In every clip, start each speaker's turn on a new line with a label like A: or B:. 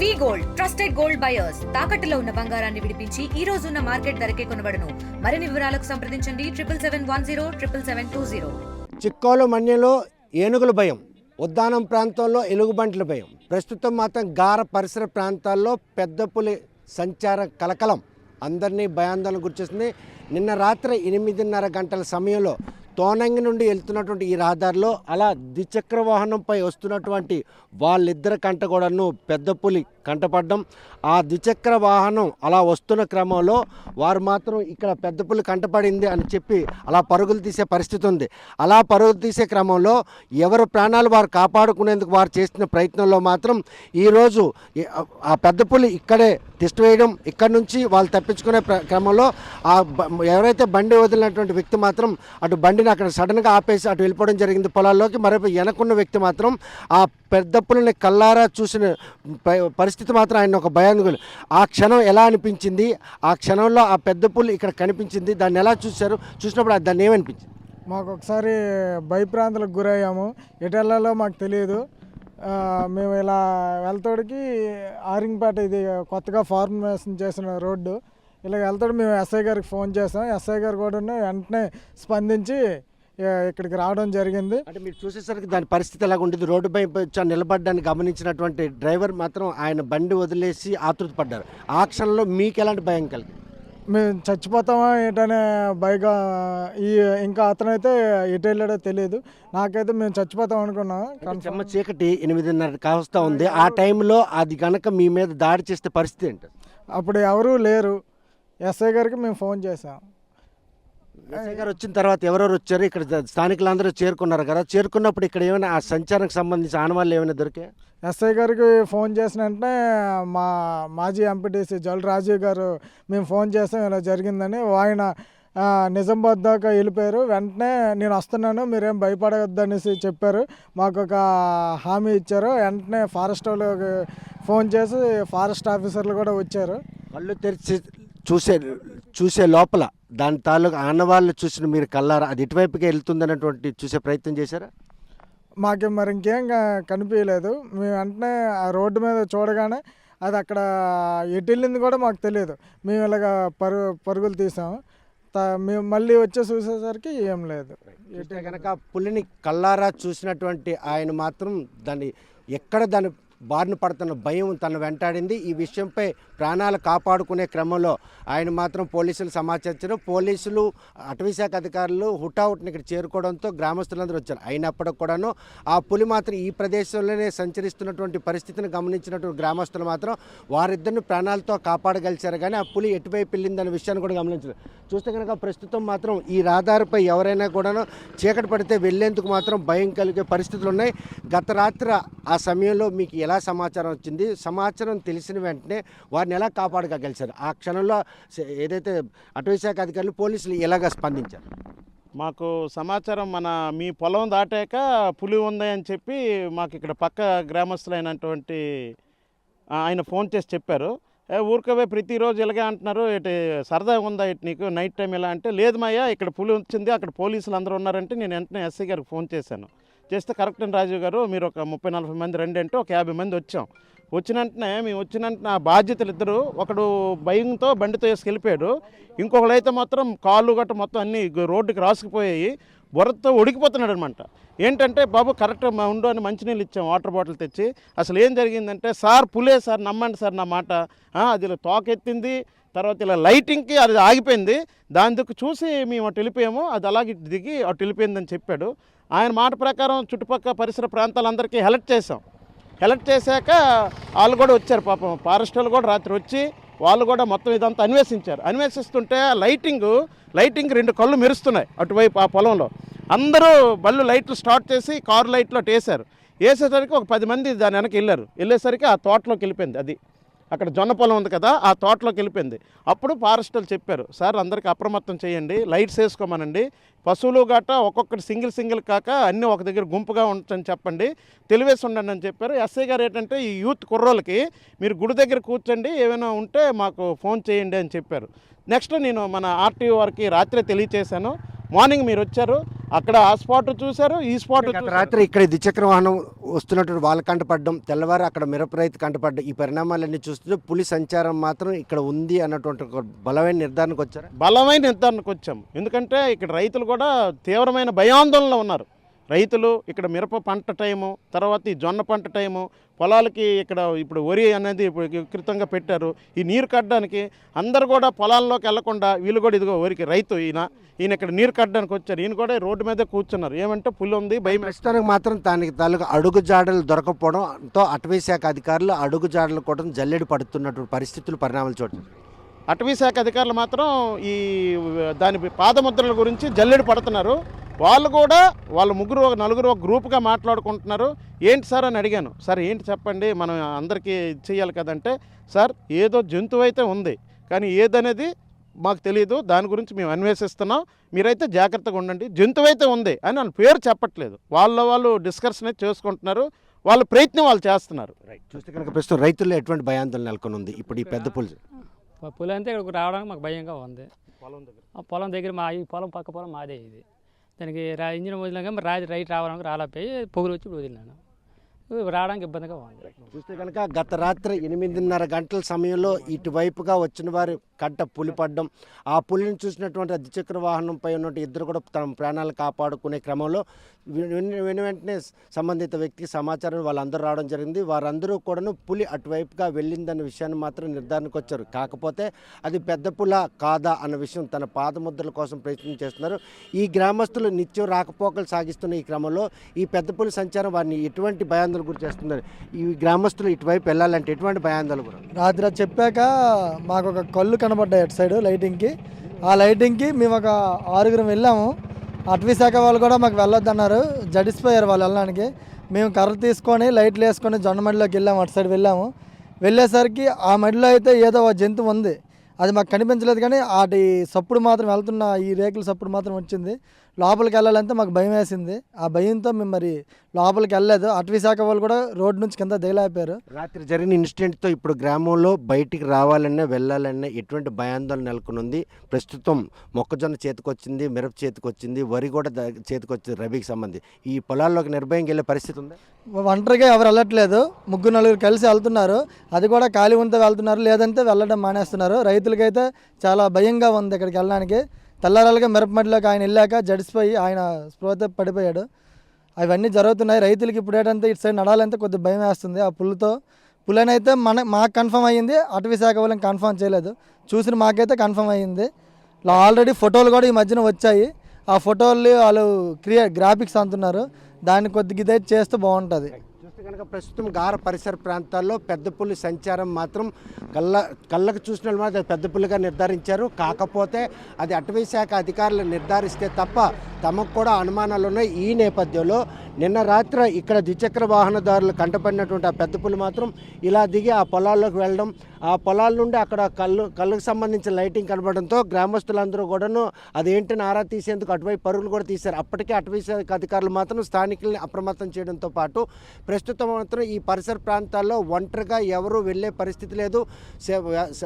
A: వి gold trusted gold buyers తాకట్టులో ఉన్న బంగారాన్ని విడిపించి ఈ రోజు ఉన్న మార్కెట్ ధరకే కొనబడును. మరిన్ని వివరాలకు సంప్రదించండి 7771077720.
B: చిక్కోలు మన్యంలో ఏనుగుల భయం, ఉద్దానం ప్రాంతంలో ఎలుగుబంట్ల భయం. ప్రస్తుతం మాత్రం గార పరిసర ప్రాంతాల్లో పెద్ద పులి సంచార కలకలం అందరినీ భయాందోళన గురిచేస్తుంది. నిన్న రాత్రి 8:30 గంటల సమయంలో తోనంగి నుండి వెళ్తున్నటువంటి ఈ రహదారిలో అలా ద్విచక్ర వాహనంపై వస్తున్నటువంటి వాళ్ళిద్దరి కంట కూడాను పెద్ద పులి కంటపడడం. ఆ ద్విచక్ర వాహనం అలా వస్తున్న క్రమంలో వారు మాత్రం ఇక్కడ పెద్ద పులి కంటపడింది అని చెప్పి అలా పరుగులు తీసే పరిస్థితి ఉంది. అలా పరుగులు తీసే క్రమంలో ఎవరి ప్రాణాలు వారు కాపాడుకునేందుకు వారు చేస్తున్న ప్రయత్నంలో మాత్రం ఈరోజు ఆ పెద్ద పులి ఇక్కడే టెస్ట్ వేయడం, ఇక్కడి నుంచి వాళ్ళు తప్పించుకునే క్రమంలో ఎవరైతే బండి వదిలినటువంటి వ్యక్తి మాత్రం అటు బండిని అక్కడ సడన్గా ఆపేసి అటు వెళ్ళిపోవడం జరిగింది పొలాల్లోకి. మరొక వెనకున్న వ్యక్తి మాత్రం ఆ పెద్ద పులిని కల్లారా చూసిన పరిస్థితి మాత్రం ఆయన ఒక భయానికి. ఆ క్షణం ఎలా అనిపించింది, ఆ క్షణంలో ఆ పెద్ద పులి ఇక్కడ కనిపించింది, దాన్ని ఎలా చూశారు, చూసినప్పుడు దాన్ని ఏమనిపించింది?
C: మాకు ఒకసారి భయప్రాంతాలకు గురయ్యాము. ఎటు వెళ్ళాలో మాకు తెలియదు. మేము ఇలా వెళ్తాడికి ఆరింగ్పేట, ఇది కొత్తగా ఫార్మేషన్ చేసిన రోడ్డు, ఇలా వెళ్తాడు. మేము ఎస్ఐ గారికి ఫోన్ చేసాం. ఎస్ఐ గారు కూడా వెంటనే స్పందించి ఇక్కడికి రావడం జరిగింది.
B: అంటే మీరు చూసేసరికి దాని పరిస్థితి ఎలాగ ఉండేది? రోడ్డుపై నిలబడ్డాన్ని గమనించినటువంటి డ్రైవర్ మాత్రం ఆయన బండి వదిలేసి ఆతృత పడ్డారు. ఆ క్షణంలో మీకు ఎలాంటి భయం కలిగింది?
C: మేము చచ్చిపోతామా ఏంటనే భయగా, ఇంకా అతనైతే ఎటు వెళ్ళాడో తెలియదు. నాకైతే మేము చచ్చిపోతాం అనుకున్నాం.
B: చెమ్మ చీకటి 8:30 కావస్తా ఉంది. ఆ టైంలో అది కనుక మీ మీద దాడి చేస్తే పరిస్థితి ఏంటి?
C: అప్పుడు ఎవరూ లేరు. ఎస్ఐ గారికి మేము ఫోన్ చేసాం.
B: ఎస్ఐ గారు వచ్చిన తర్వాత ఎవరెవరు వచ్చారు? ఇక్కడ స్థానికులందరూ చేరుకున్నారు కదా, చేరుకున్నప్పుడు ఇక్కడ ఏమైనా ఆ సంచారానికి సంబంధించి ఆనవాళ్ళు ఏమైనా దొరికాయి?
C: ఎస్ఐ గారికి ఫోన్ చేసిన వెంటనే మా మాజీ ఎంపీటీసీ జల్ రాజీవ్ గారు మేము ఫోన్ చేసాం ఇలా జరిగిందని. ఆయన నిజామాబాద్ దాకా వెళ్ళిపోయారు. వెంటనే నేను వస్తున్నాను, మీరేం భయపడవద్దనేసి చెప్పారు. మాకు ఒక హామీ ఇచ్చారు. వెంటనే ఫారెస్ట్ వాళ్ళకి ఫోన్ చేసి ఫారెస్ట్ ఆఫీసర్లు కూడా వచ్చారు.
B: కళ్ళు తెరిచి చూసే లోపల దాని తాలూకు ఆనవాళ్ళు చూసిన మీరు కల్లారా అది ఇటువైపుకి వెళ్తుంది అన్నటువంటి చూసే ప్రయత్నం చేశారా?
C: మాకు మరి ఇంకేం కనిపించలేదు. మేము వెంటనే ఆ రోడ్డు మీద చూడగానే అది అక్కడ ఎటు వెళ్ళింది కూడా మాకు తెలియదు. మేము ఇలాగ పరుగులు తీసాము. మేము మళ్ళీ వచ్చి చూసేసరికి ఏం లేదు.
B: కనుక పులిని కల్లారా చూసినటువంటి ఆయన మాత్రం దాన్ని దాని బారిన పడుతున్న భయం తను వెంటాడింది. ఈ విషయంపై ప్రాణాలు కాపాడుకునే క్రమంలో ఆయన మాత్రం పోలీసులు సమాచారం. పోలీసులు, అటవీశాఖ అధికారులు హుటాహుటిని ఇక్కడ చేరుకోవడంతో గ్రామస్తులందరూ వచ్చారు. అయినప్పటికి కూడాను ఆ పులి మాత్రం ఈ ప్రదేశంలోనే సంచరిస్తున్నటువంటి పరిస్థితిని గమనించినటువంటి గ్రామస్తులు మాత్రం వారిద్దరిని ప్రాణాలతో కాపాడగలిచారు. కానీ ఆ పులి ఎటువైపు వెళ్ళిందనే విషయాన్ని కూడా గమనించారు. చూస్తే కనుక ప్రస్తుతం మాత్రం ఈ రహదారిపై ఎవరైనా కూడాను చీకటి పడితే వెళ్లేందుకు మాత్రం భయం కలిగే పరిస్థితులు ఉన్నాయి. గత రాత్రి ఆ సమయంలో మీకు ఎలా సమాచారం వచ్చింది? సమాచారం తెలిసిన వెంటనే వారిని ఎలా కాపాడగలిచారు? ఆ క్షణంలో ఏదైతే అటవీశాఖ అధికారులు, పోలీసులు ఎలాగ స్పందించారు?
D: మాకు సమాచారం మీ పొలం దాటాక పులి ఉంది అని చెప్పి మాకు ఇక్కడ పక్క గ్రామస్తులైనటువంటి ఆయన ఫోన్ చేసి చెప్పారు. ఊరికవే ప్రతిరోజు ఇలాగే అంటున్నారు, ఇటు సరదాగా ఉందా ఇటు నీకు నైట్ టైం ఇలా అంటే, లేదు మాయ్యా ఇక్కడ పులి వచ్చింది, అక్కడ పోలీసులు అందరూ ఉన్నారంటే నేను వెంటనే ఎస్ఐ గారికి ఫోన్ చేశాను. చేస్తే కరెక్ట్ అని రాజీవ్ గారు మీరు ఒక 30-40 మంది రండి అంటే ఒక 50 మంది వచ్చాం. మేము వచ్చిన ఆ బాధ్యతలు ఇద్దరు, ఒకడు భయంతో బండితో వేసుకెళ్ళిపోయాడు, ఇంకొకడు అయితే మాత్రం కాళ్ళు గట్ట మొత్తం అన్నీ రోడ్డుకి రాసుకుపోయాయి, బుర్రతో ఉడికిపోతున్నాడు అనమాట. ఏంటంటే బాబు కరెక్ట్ ఉండు అని మంచినీళ్ళు ఇచ్చాం, వాటర్ బాటిల్ తెచ్చి. అసలు ఏం జరిగిందంటే, సార్ పులే సార్, నమ్మండి సార్ నా మాట, అది ఇలా తోకెత్తింది, తర్వాత ఇలా లైటింగ్కి అది ఆగిపోయింది, దాని దుక్కు చూసి మేము అటు వెళ్ళిపోయాము, అది అలాగే దిగి అటు వెళ్ళిపోయిందని చెప్పాడు. ఆయన మాట ప్రకారం చుట్టుపక్కల పరిసర ప్రాంతాలందరికీ అలర్ట్ చేసాం. అలర్ట్ చేశాక వాళ్ళు కూడా వచ్చారు పాపం, ఫారెస్ట్ వాళ్ళు కూడా రాత్రి వచ్చి వాళ్ళు కూడా మొత్తం ఇదంతా అన్వేషించారు. అన్వేషిస్తుంటే లైటింగ్ 2 కళ్ళు మెరుస్తున్నాయి అటువైపు ఆ పొలంలో. అందరూ బళ్ళు లైట్లు స్టార్ట్ చేసి కారు లైట్లో వేసారు. వేసేసరికి ఒక 10 మంది దాని వెనక వెళ్ళేసరికి ఆ తోటలోకి వెళ్ళిపోయింది. అది అక్కడ జొన్న పొలం ఉంది కదా, ఆ తోటలోకి వెళ్ళిపోయింది. అప్పుడు ఫారెస్ట్ వాళ్ళు చెప్పారు, సార్ అందరికీ అప్రమత్తం చేయండి, లైట్స్ వేసుకోమనండి, పశువులు గట్ట ఒక్కొక్కటి సింగిల్ కాక అన్నీ ఒక దగ్గర గుంపుగా ఉంచని చెప్పండి, తెలివేసి ఉండండి అని చెప్పారు. ఎస్ఐ గారు ఏంటంటే ఈ యూత్ కుర్రోళ్ళకి మీరు గుడి దగ్గర కూర్చోండి, ఏమైనా ఉంటే మాకు ఫోన్ చేయండి అని చెప్పారు. నెక్స్ట్ నేను మన ఆర్టీఓ వారికి రాత్రే తెలియచేశాను. మార్నింగ్ మీరు వచ్చారు, అక్కడ ఆ స్పాట్ చూశారు, ఈ స్పాట్
B: గత రాత్రి ఇక్కడ ద్విచక్ర వాహనం వస్తున్నటువంటి వాళ్ళ కంటపడడం, తెల్లవారు అక్కడ మిరప రైతు కంటపడ్డం, ఈ పరిణామాలన్నీ చూస్తుంటే పులి సంచారం మాత్రం ఇక్కడ ఉంది అన్నటువంటి ఒక బలమైన నిర్ధారణకు వచ్చారు.
D: బలమైన నిర్ధారణకు వచ్చాము. ఎందుకంటే ఇక్కడ రైతులు కూడా తీవ్రమైన భయాందోళనలో ఉన్నారు. రైతులు ఇక్కడ మిరప పంట టైము, తర్వాత ఈ జొన్న పంట టైము, పొలాలకి ఇక్కడ ఇప్పుడు వరి అనేది ఇప్పుడు వికృతంగా పెట్టారు. ఈ నీరు కట్టడానికి అందరు కూడా పొలాల్లోకి వెళ్లకుండా వీళ్ళు కూడా ఇదిగో వరికి రైతు ఈయన ఇక్కడ నీరు కట్టడానికి వచ్చారు. ఈయన కూడా రోడ్డు మీదే కూర్చున్నారు. ఏమంటే పులి ఉంది, భయం.
B: ప్రస్తుతానికి మాత్రం దానికి తాలూకు అడుగు జాడలు దొరకపోవడంతో అటవీ శాఖ అధికారులు అడుగు జాడలు కూడా జల్లెడ పడుతున్నటువంటి పరిస్థితులు పరిణామాలు చూడండి.
D: అటవీ శాఖ అధికారులు మాత్రం ఈ దాని పాదముద్రల గురించి జల్లెడ పడుతున్నారు. వాళ్ళు కూడా నలుగురు ఒక గ్రూప్గా మాట్లాడుకుంటున్నారు. ఏంటి సార్ అని అడిగాను. సార్ ఏంటి చెప్పండి, మనం అందరికీ చేయాలి కదంటే, సార్ ఏదో జంతువు అయితే ఉంది కానీ ఏదనేది మాకు తెలియదు, దాని గురించి మేము అన్వేషిస్తున్నాం, మీరైతే జాగ్రత్తగా ఉండండి, జంతువు అయితే ఉంది అని వాళ్ళ పేరు చెప్పట్లేదు. వాళ్ళు డిస్కషన్ అయితే చేసుకుంటున్నారు, వాళ్ళ ప్రయత్నం వాళ్ళు చేస్తున్నారు.
B: చూస్తే కనుక ప్రస్తుతం రైతుల్లో ఎటువంటి భయాందోళన నెలకొని ఉంది ఇప్పుడు ఈ పెద్ద పులి
E: అంతే ఇక్కడికి రావడానికి మాకు భయంగా ఉంది. పొలం దగ్గర మా ఈ పొలం పక్క పొలం మాదే. ఇది దానికి ఇంజిన్ వదిలినాక రైట్ రావడానికి రాలేకపోయి పొగులు వచ్చి వదిలినాను. రావడానికి ఇబ్బందిగా ఉంది.
B: చూస్తే కనుక గత రాత్రి 8:30 గంటల సమయంలో ఇటువైపుగా వచ్చిన వారి కంట పులి పడ్డం, ఆ పులిని చూసినటువంటి ద్విచక్ర వాహనంపై ఉన్నటువంటి ఇద్దరు కూడా తమ ప్రాణాలు కాపాడుకునే క్రమంలో వెంటనే సంబంధిత వ్యక్తికి సమాచారం వాళ్ళందరూ రావడం జరిగింది. వారందరూ కూడాను పులి అటువైపుగా వెళ్ళిందన్న విషయాన్ని మాత్రం నిర్ధారణకు వచ్చారు. కాకపోతే అది పెద్ద పుల కాదా అన్న విషయం తన పాదముద్రల కోసం ప్రయత్నం చేస్తున్నారు. ఈ గ్రామస్తులు నిత్యం రాకపోకలు సాగిస్తున్న ఈ క్రమంలో ఈ పెద్ద పులి సంచారం వారిని ఎటువంటి భయాందోళన గురి చేస్తున్నారు. ఈ గ్రామస్తులు ఇటువైపు వెళ్ళాలంటే ఎటువంటి భయాందోళన కూడా
C: రాత్రి చెప్పాక మాకు ఒక కళ్ళు కనబడ్డాయి అటు సైడ్ లైటింగ్కి. ఆ లైటింగ్కి మేము ఒక 6 వెళ్ళాము. అటవీ శాఖ వాళ్ళు కూడా మాకు వెళ్ళొద్దన్నారు, జడిసిపోయారు వాళ్ళు వెళ్ళడానికి. మేము కర్ర తీసుకొని లైట్లు వేసుకొని జొన్న మడిలోకి వెళ్ళాము, అటు సైడ్ వెళ్ళాము. వెళ్ళేసరికి ఆ మడిలో అయితే ఏదో ఒక జంతువు ఉంది, అది మాకు కనిపించలేదు. కానీ వాటి సప్పుడు మాత్రం వెళ్తున్న ఈ రేకుల సప్పుడు మాత్రం వచ్చింది. లోపలికి వెళ్ళాలంటే మాకు భయం వేసింది. ఆ భయంతో మేము మరి లోపలికి వెళ్ళలేదు. అటవీ శాఖ వాళ్ళు కూడా రోడ్డు నుంచి కింద దిగలేపారు.
B: రాత్రి జరిగిన ఇన్సిడెంట్తో ఇప్పుడు గ్రామంలో బయటికి రావాలన్నా వెళ్ళాలన్నా ఎటువంటి భయాందోళన నెలకొనుంది. ప్రస్తుతం మొక్కజొన్న చేతికొచ్చింది, మిరప చేతికొచ్చింది, వరి కూడా చేతికొచ్చింది రబీకి సంబంధించి. ఈ పొలాల్లోకి నిర్భయంగా వెళ్ళే పరిస్థితి ఉంది.
C: ఒంటరిగా ఎవరు వెళ్ళట్లేదు, 3-4 కలిసి వెళ్తున్నారు. అది కూడా ఖాళీ ఉంటే వెళ్తున్నారు, లేదంటే వెళ్ళడం మానేస్తున్నారు. రైతులకైతే చాలా భయంగా ఉంది ఇక్కడికి వెళ్ళడానికి. తెల్లారాలుగా మిరపమడిలోకి ఆయన వెళ్ళాక జడిసిపోయి ఆయన స్పృహతో పడిపోయాడు. అవన్నీ జరుగుతున్నాయి. రైతులకి ఇప్పుడు ఏంటంటే ఇటు సైడ్ నడాలంటే కొద్దిగా భయం వేస్తుంది. ఆ పులనైతే మాకు కన్ఫర్మ్ అయ్యింది, అటవీ శాఖ వాళ్ళని కన్ఫర్మ్ చేయలేదు. చూసిన మాకైతే కన్ఫర్మ్ అయ్యింది. ఆల్రెడీ ఫోటోలు కూడా ఈ మధ్యన వచ్చాయి. ఆ ఫోటోలు వాళ్ళు గ్రాఫిక్స్ అంటున్నారు, దాన్ని కొద్దిగా ఇదైతే చేస్తే బాగుంటుంది.
B: చూస్తే కనుక ప్రస్తుతం గార పరిసర ప్రాంతాల్లో పెద్ద పులి సంచారం మాత్రం కళ్ళకు చూసిన మాత్రం పెద్ద పులిగా నిర్ధారించారు. కాకపోతే అది అటవీ శాఖ అధికారులు నిర్ధారిస్తే తప్ప తమకు కూడా అనుమానాలు ఉన్నాయి. ఈ నేపథ్యంలో నిన్న రాత్రి ఇక్కడ ద్విచక్ర వాహనదారులు కంటపడినటువంటి ఆ పెద్ద పులి మాత్రం ఇలా దిగి ఆ పొలాల్లోకి వెళ్ళడం, ఆ పొలాల నుండి అక్కడ కళ్ళకు సంబంధించిన లైటింగ్ కనబడంతో గ్రామస్తులందరూ కూడాను అదేంటని ఆరా తీసేందుకు అటువైపు పరుగులు కూడా తీశారు. అప్పటికే అటవీ శాఖ అధికారులు మాత్రం స్థానికుల్ని అప్రమత్తం చేయడంతో పాటు ప్రస్తుతం మాత్రం ఈ పరిసర ప్రాంతాల్లో ఒంటరిగా ఎవరు వెళ్ళే పరిస్థితి లేదు.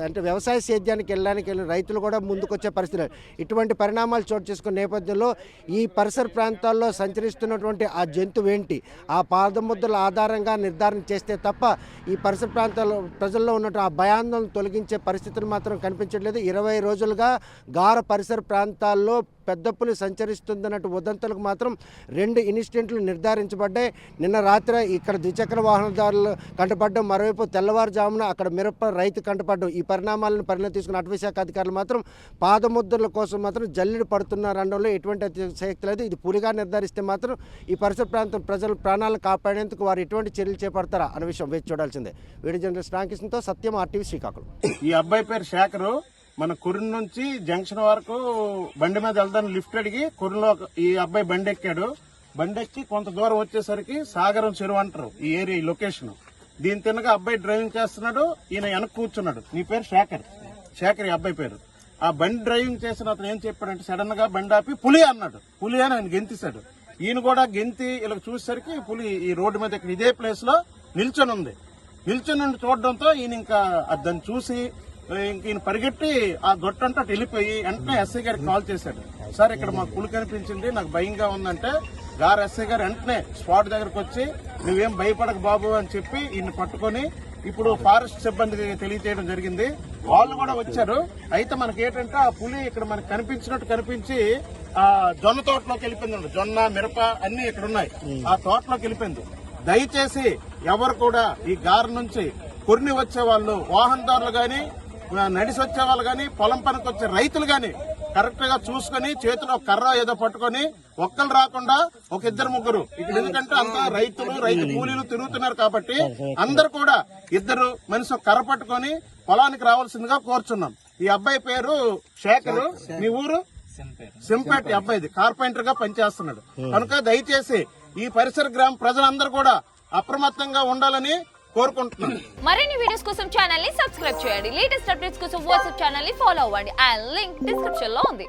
B: అంటే వ్యవసాయ సేద్యానికి వెళ్ళడానికి రైతులు కూడా ముందుకొచ్చే పరిస్థితి లేదు. ఇటువంటి పరిణామాలు చోటు చేసుకున్న నేపథ్యంలో ఈ పరిసర ప్రాంతాల్లో సంచరిస్తున్నటువంటి ఆ జంతువు ఏంటి, ఆ పాదముద్రల ఆధారంగా నిర్ధారణ చేస్తే తప్ప ఈ పరిసర ప్రాంతాల్లో ప్రజల్లో ఉన్నట్టు ఆ భయాందోళన తొలగించే పరిస్థితులు మాత్రం కనిపించట్లేదు. 20 రోజులుగా గార పరిసర ప్రాంతాల్లో పెద్ద పులి సంచరిస్తుందన్నట్టు ఉదంతులకు మాత్రం 2 ఇన్సిడెంట్లు నిర్ధారించబడ్డాయి. నిన్న రాత్రి ఇక్కడ ద్విచక్ర వాహనదారులు కంటపడ్డం, మరోవైపు తెల్లవారుజామున అక్కడ మిరప రైతు కంటపడ్డం. ఈ పరిణామాలను పరిణతి తీసుకున్న అటవీ శాఖ అధికారులు మాత్రం పాదముద్రల కోసం మాత్రం జల్లెడ పడుతున్నారు అనడంలో ఎటువంటి అతిశయక్తి లేదు. ఇది పులిగా నిర్ధారిస్తే మాత్రం ఈ పరిసర ప్రాంతం ప్రజల ప్రాణాలను కాపాడేందుకు వారు ఎటువంటి చర్యలు చేపడతారా అనే విషయం వేచి చూడాల్సిందే. వీడియో జర్నలిస్ట్ రామకృష్ణతో సత్యం, RTV శ్రీకాకుళం.
D: ఈ అబ్బాయి పేరు శేఖరు. మన కుర్రి నుంచి జంక్షన్ వరకు బండి మీద వెళ్దాన్ని లిఫ్ట్ అడిగి కుర్రిలో ఈ అబ్బాయి బండి ఎక్కాడు. బండి ఎక్కి కొంత దూరం వచ్చేసరికి సాగరం చెరువు అంటారు ఈ ఏరియా, ఈ లొకేషన్. దీని తిన్నగా అబ్బాయి డ్రైవింగ్ చేస్తున్నాడు, ఈయన వెనక కూర్చున్నాడు. నీ పేరు శేఖర్ ఈ అబ్బాయి పేరు. ఆ బండి డ్రైవింగ్ చేసిన అతను ఏం చెప్పాడంటే సడన్ గా బండి ఆపి పులి అన్నాడు. పులి అని ఆయన గెంతిస్తాడు. ఈయన కూడా గెంతి ఇలా చూసేసరికి పులి ఈ రోడ్డు మీద ఇక్కడ ఇదే ప్లేస్ లో నిల్చొని ఉంది. నిల్చొని చూడడంతో ఈయన ఇంకా దాన్ని చూసి ఇంక ఈయన పరిగెట్టి ఆ గొట్టంతా వెళ్ళిపోయి వెంటనే ఎస్ఐ గారికి కాల్ చేశాడు. సార్ ఇక్కడ మాకు పులి కనిపించింది, నాకు భయంగా ఉందంటే గారు ఎస్ఐ గారు వెంటనే స్పాట్ దగ్గరకు వచ్చి నువ్వేం భయపడక బాబు అని చెప్పి ఈయన పట్టుకొని ఇప్పుడు ఫారెస్ట్ సిబ్బందికి తెలియజేయడం జరిగింది. వాళ్ళు కూడా వచ్చారు. అయితే మనకి ఏంటంటే ఆ పులి ఇక్కడ మనకు కనిపించినట్టు కనిపించి ఆ జొన్న తోటలోకి వెళ్ళిపోయింది. జొన్న, మిరప అన్ని ఇక్కడ ఉన్నాయి. ఆ తోటలోకి వెళ్ళిపోయింది. దయచేసి ఎవరు కూడా ఈ గారి నుంచి కొర్ని వచ్చే వాళ్ళు, వాహనదారులు గాని, నడిసి వచ్చే వాళ్ళు గాని, పొలం పనికి వచ్చే రైతులు గాని కరెక్ట్ గా చూసుకుని చేతిలో కర్ర ఏదో పట్టుకొని ఒక్కరు రాకుండా ఒక ఇద్దరు ముగ్గురు ఇక్కడ, ఎందుకంటే అంతా రైతు కూలీలు తిరుగుతున్నారు కాబట్టి అందరు కూడా ఇద్దరు మనిషి కర్ర పట్టుకొని పొలానికి రావాల్సిందిగా కోరుచున్నాం. ఈ అబ్బాయి పేరు శేఖర్. మీ ఊరు? సింపేట. అబ్బాయిది కార్పెంటర్ గా పనిచేస్తున్నాడు. కనుక దయచేసి ఈ పరిసర గ్రామ ప్రజలందరూ కూడా అప్రమత్తంగా ఉండాలని కోరుకుంటున్నాను.
F: మరిన్ని వీడియోస్ కోసం ఛానల్ ని సబ్స్క్రైబ్ చేయండి. లేటెస్ట్ అప్డేట్స్ కోసం వాట్సాప్ ఛానల్ ని ఫాలో అవ్వండి. ఆ లింక్ డిస్క్రిప్షన్ లో ఉంది.